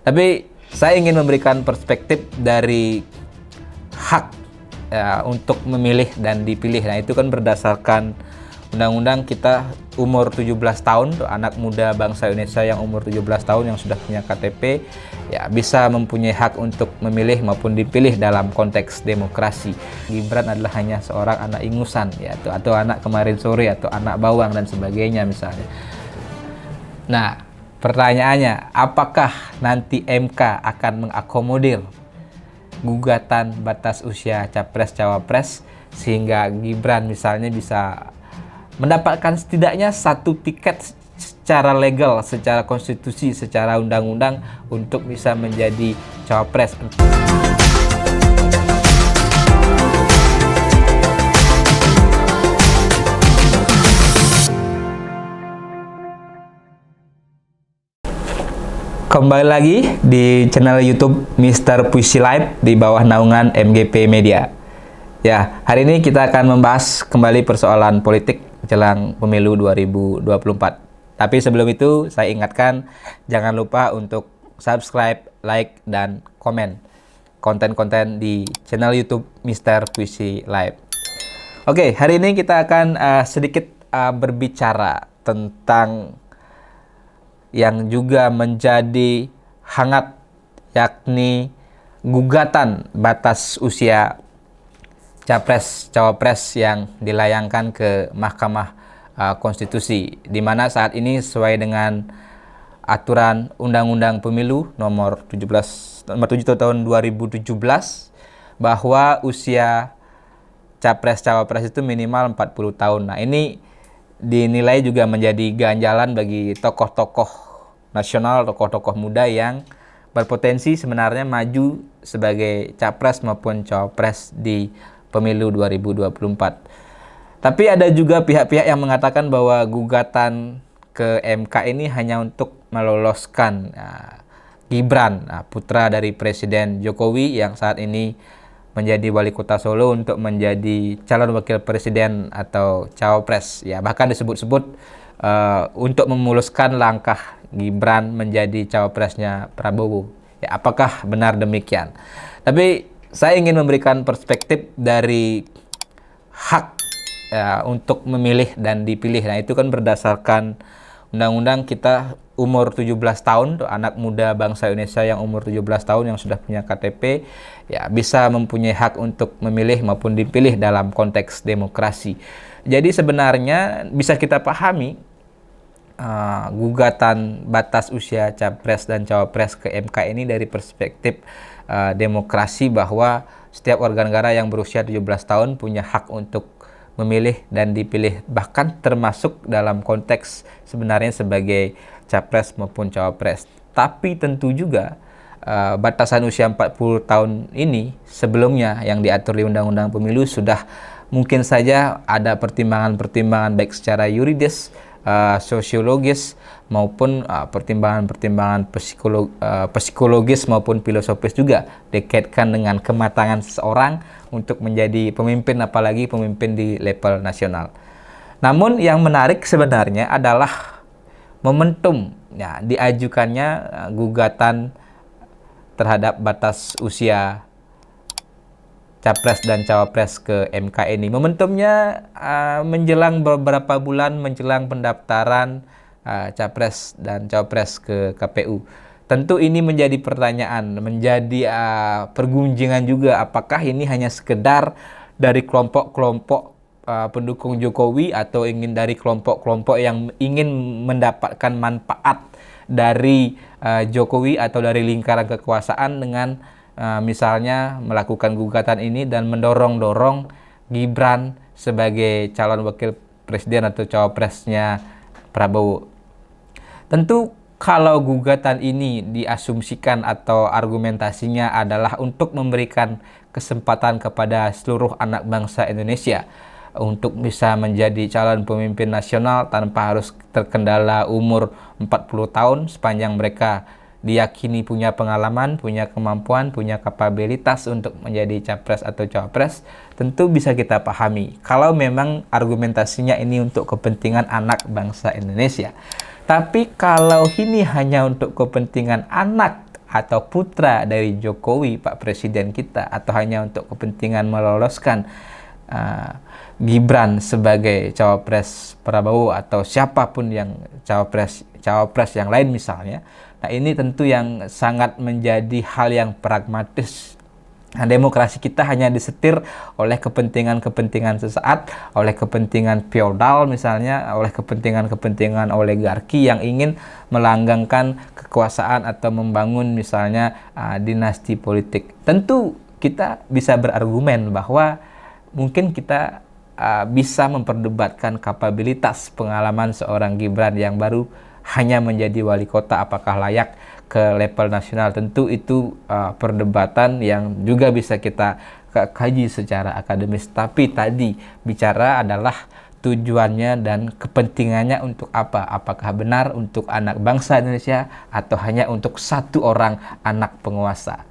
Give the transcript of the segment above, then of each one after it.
Tapi saya ingin memberikan perspektif dari hak untuk memilih dan dipilih. Nah, itu kan berdasarkan undang-undang kita umur 17 tahun, anak muda bangsa Indonesia yang umur 17 tahun yang sudah punya KTP ya bisa mempunyai hak untuk memilih maupun dipilih dalam konteks demokrasi. Gibran adalah hanya seorang anak ingusan ya, atau anak kemarin sore atau anak bawang dan sebagainya misalnya. Nah, pertanyaannya, apakah nanti MK akan mengakomodir gugatan batas usia Capres-Cawapres sehingga Gibran misalnya bisa mendapatkan setidaknya satu tiket secara legal, secara konstitusi, secara undang-undang untuk bisa menjadi cawapres. Kembali lagi di channel YouTube Mr. Puisi Live di bawah naungan MGP Media. Ya, hari ini kita akan membahas kembali persoalan politik jelang pemilu 2024. Tapi sebelum itu, saya ingatkan jangan lupa untuk subscribe, like, dan komen konten-konten di channel YouTube Mr. Puisi Live. Oke, hari ini kita akan sedikit berbicara tentang yang juga menjadi hangat, yakni gugatan batas usia Capres-Cawapres yang dilayangkan ke Mahkamah Konstitusi, di mana saat ini sesuai dengan aturan Undang-Undang Pemilu nomor 7 tahun 2017 bahwa usia Capres-Cawapres itu minimal 40 tahun. Nah, ini dinilai juga menjadi ganjalan bagi tokoh-tokoh nasional, tokoh-tokoh muda yang berpotensi sebenarnya maju sebagai capres maupun cawapres di pemilu 2024. Tapi ada juga pihak-pihak yang mengatakan bahwa gugatan ke MK ini hanya untuk meloloskan Gibran, putra dari Presiden Jokowi yang saat ini menjadi wali kota Solo, untuk menjadi calon wakil presiden atau cawapres. Ya, bahkan disebut-sebut untuk memuluskan langkah Gibran menjadi cawapresnya Prabowo. Ya, apakah benar demikian? Tapi saya ingin memberikan perspektif dari hak untuk memilih dan dipilih. Nah, itu kan berdasarkan undang-undang kita umur 17 tahun, anak muda bangsa Indonesia yang umur 17 tahun yang sudah punya KTP ya bisa mempunyai hak untuk memilih maupun dipilih dalam konteks demokrasi. Jadi sebenarnya bisa kita pahami gugatan batas usia Capres dan Cawapres ke MK ini dari perspektif demokrasi, bahwa setiap warga negara yang berusia 17 tahun punya hak untuk memilih dan dipilih, bahkan termasuk dalam konteks sebenarnya sebagai capres maupun cawapres. Tapi tentu juga batasan usia 40 tahun ini sebelumnya yang diatur di Undang-Undang Pemilu sudah mungkin saja ada pertimbangan-pertimbangan baik secara yuridis, sosiologis maupun pertimbangan-pertimbangan psikologis maupun filosofis juga dikaitkan dengan kematangan seseorang untuk menjadi pemimpin, apalagi pemimpin di level nasional. Namun yang menarik sebenarnya adalah momentum ya, diajukannya gugatan terhadap batas usia Capres dan Cawapres ke MK ini. Momentumnya menjelang beberapa bulan menjelang pendaftaran Capres dan Cawapres ke KPU. Tentu ini menjadi pertanyaan, menjadi pergunjingan juga, apakah ini hanya sekedar dari kelompok-kelompok pendukung Jokowi atau ingin dari kelompok-kelompok yang ingin mendapatkan manfaat dari Jokowi atau dari lingkaran kekuasaan dengan misalnya melakukan gugatan ini dan mendorong-dorong Gibran sebagai calon wakil presiden atau cawapresnya Prabowo. Tentu kalau gugatan ini diasumsikan atau argumentasinya adalah untuk memberikan kesempatan kepada seluruh anak bangsa Indonesia untuk bisa menjadi calon pemimpin nasional tanpa harus terkendala umur 40 tahun, sepanjang mereka diyakini punya pengalaman, punya kemampuan, punya kapabilitas untuk menjadi capres atau cawapres, tentu bisa kita pahami kalau memang argumentasinya ini untuk kepentingan anak bangsa Indonesia. Tapi kalau ini hanya untuk kepentingan anak atau putra dari Jokowi, Pak Presiden kita, atau hanya untuk kepentingan meloloskan Gibran sebagai cawapres Prabowo atau siapapun yang cawapres yang lain misalnya. Nah, ini tentu yang sangat menjadi hal yang pragmatis. Nah, demokrasi kita hanya disetir oleh kepentingan-kepentingan sesaat, oleh kepentingan feodal misalnya, oleh kepentingan-kepentingan oligarki yang ingin melanggengkan kekuasaan atau membangun misalnya dinasti politik. Tentu kita bisa berargumen bahwa mungkin kita bisa memperdebatkan kapabilitas pengalaman seorang Gibran yang baru hanya menjadi wali kota, apakah layak ke level nasional. Tentu itu perdebatan yang juga bisa kita kaji secara akademis. Tapi tadi bicara adalah tujuannya dan kepentingannya untuk apa? Apakah benar untuk anak bangsa Indonesia atau hanya untuk satu orang anak penguasa?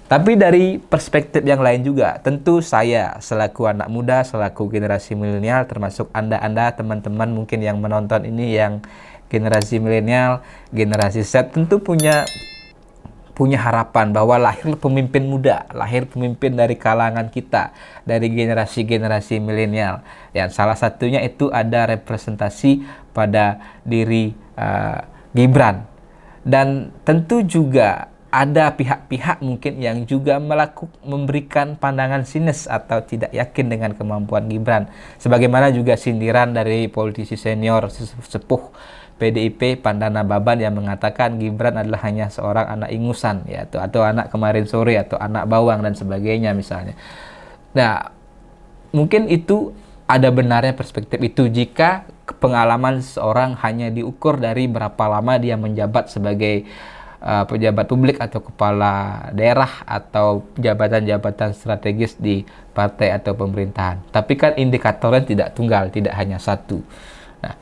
Tapi dari perspektif yang lain juga, tentu saya selaku anak muda, selaku generasi milenial, termasuk Anda teman-teman mungkin yang menonton ini yang generasi milenial, generasi Z, tentu punya harapan bahwa lahir pemimpin muda, lahir pemimpin dari kalangan kita, dari generasi-generasi milenial. Yang salah satunya itu ada representasi pada diri Gibran. Dan tentu juga ada pihak-pihak mungkin yang juga memberikan pandangan sinis atau tidak yakin dengan kemampuan Gibran. Sebagaimana juga sindiran dari politisi senior sepuh PDIP Pandana Baban yang mengatakan Gibran adalah hanya seorang anak ingusan, ya, atau anak kemarin sore, atau anak bawang dan sebagainya misalnya. Nah, mungkin itu ada benarnya perspektif itu jika pengalaman seseorang hanya diukur dari berapa lama dia menjabat sebagai pejabat publik atau kepala daerah atau jabatan-jabatan strategis di partai atau pemerintahan. Tapi kan indikatornya tidak tunggal, tidak hanya satu. Nah,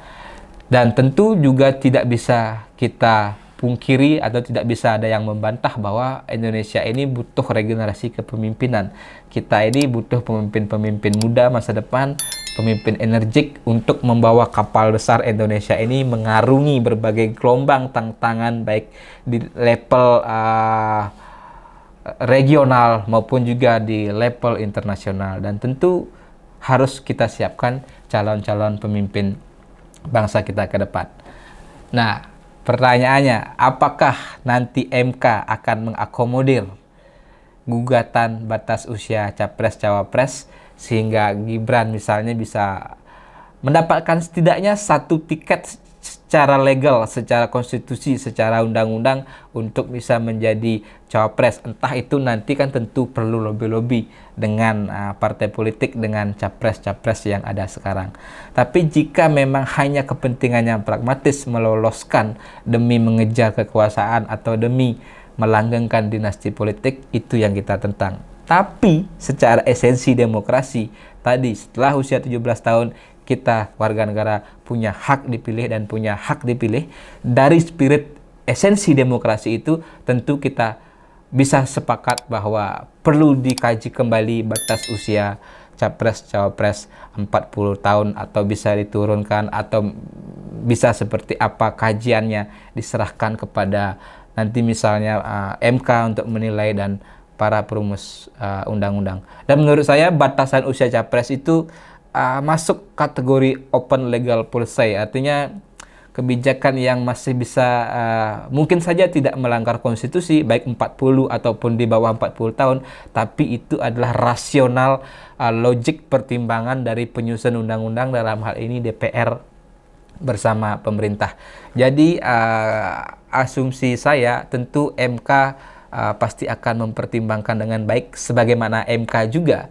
dan tentu juga tidak bisa kita pungkiri atau tidak bisa ada yang membantah bahwa Indonesia ini butuh regenerasi kepemimpinan. Kita ini butuh pemimpin-pemimpin muda masa depan, pemimpin energik untuk membawa kapal besar Indonesia ini mengarungi berbagai gelombang tantangan baik di level regional maupun juga di level internasional. Dan tentu harus kita siapkan calon-calon pemimpin bangsa kita ke depan. Nah, pertanyaannya, apakah nanti MK akan mengakomodir gugatan batas usia capres-cawapres sehingga Gibran misalnya bisa mendapatkan setidaknya satu tiket secara legal, secara konstitusi, secara undang-undang untuk bisa menjadi cawapres. Entah itu nanti kan tentu perlu lobby-lobby dengan partai politik, dengan capres-capres yang ada sekarang. Tapi jika memang hanya kepentingan yang pragmatis meloloskan demi mengejar kekuasaan atau demi melanggengkan dinasti politik, itu yang kita tentang. Tapi secara esensi demokrasi, tadi setelah usia 17 tahun, kita warga negara punya hak dipilih dan punya hak dipilih. Dari spirit esensi demokrasi itu, tentu kita bisa sepakat bahwa perlu dikaji kembali batas usia capres-cawapres 40 tahun atau bisa diturunkan atau bisa seperti apa kajiannya diserahkan kepada nanti misalnya MK untuk menilai dan para perumus undang-undang. Dan menurut saya batasan usia capres itu masuk kategori open legal policy, artinya kebijakan yang masih bisa mungkin saja tidak melanggar konstitusi baik 40 ataupun di bawah 40 tahun, tapi itu adalah rasional logik pertimbangan dari penyusun undang-undang, dalam hal ini DPR bersama pemerintah. Jadi asumsi saya tentu MK pasti akan mempertimbangkan dengan baik, sebagaimana MK juga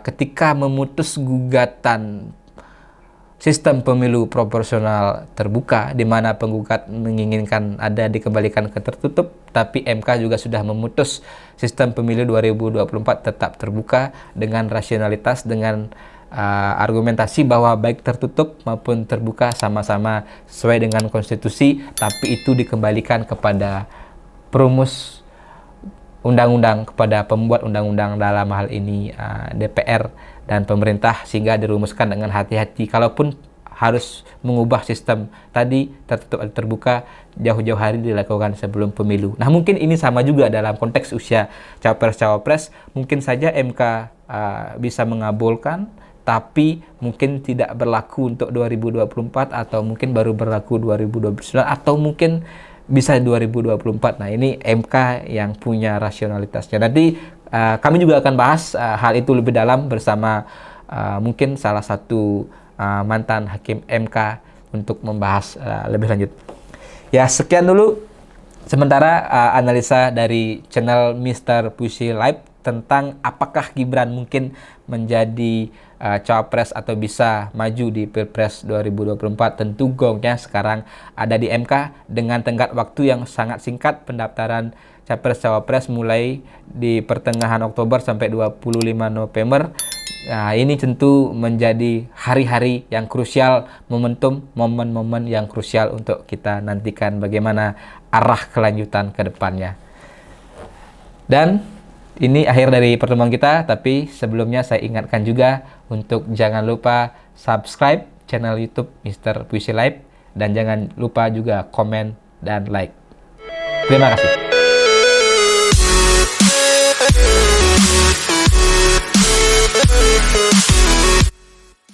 ketika memutus gugatan sistem pemilu proporsional terbuka, di mana penggugat menginginkan ada dikembalikan ke tertutup, tapi MK juga sudah memutus sistem pemilu 2024 tetap terbuka dengan rasionalitas, dengan argumentasi bahwa baik tertutup maupun terbuka sama-sama sesuai dengan konstitusi, tapi itu dikembalikan kepada perumus undang-undang, kepada pembuat undang-undang, dalam hal ini DPR dan pemerintah, sehingga dirumuskan dengan hati-hati. Kalaupun harus mengubah sistem tadi tertutup atau terbuka jauh-jauh hari dilakukan sebelum pemilu. Nah, mungkin ini sama juga dalam konteks usia capres-cawapres. Mungkin saja MK bisa mengabulkan, tapi mungkin tidak berlaku untuk 2024 atau mungkin baru berlaku 2029 atau mungkin bisa 2024. Nah, ini MK yang punya rasionalitasnya. Nanti kami juga akan bahas hal itu lebih dalam bersama mungkin salah satu mantan hakim MK untuk membahas lebih lanjut. Ya, sekian dulu sementara analisa dari channel Mr. Puisi Live tentang apakah Gibran mungkin menjadi cawapres atau bisa maju di Pilpres 2024. Tentu gongnya sekarang ada di MK dengan tenggat waktu yang sangat singkat. Pendaftaran capres-cawapres mulai di pertengahan Oktober sampai 25 November. Nah, ini tentu menjadi hari-hari yang krusial, momen-momen yang krusial untuk kita nantikan bagaimana arah kelanjutan ke depannya. Dan ini akhir dari pertemuan kita, tapi sebelumnya saya ingatkan juga untuk jangan lupa subscribe channel YouTube Mr. Puisi Live dan jangan lupa juga komen dan like. Terima kasih.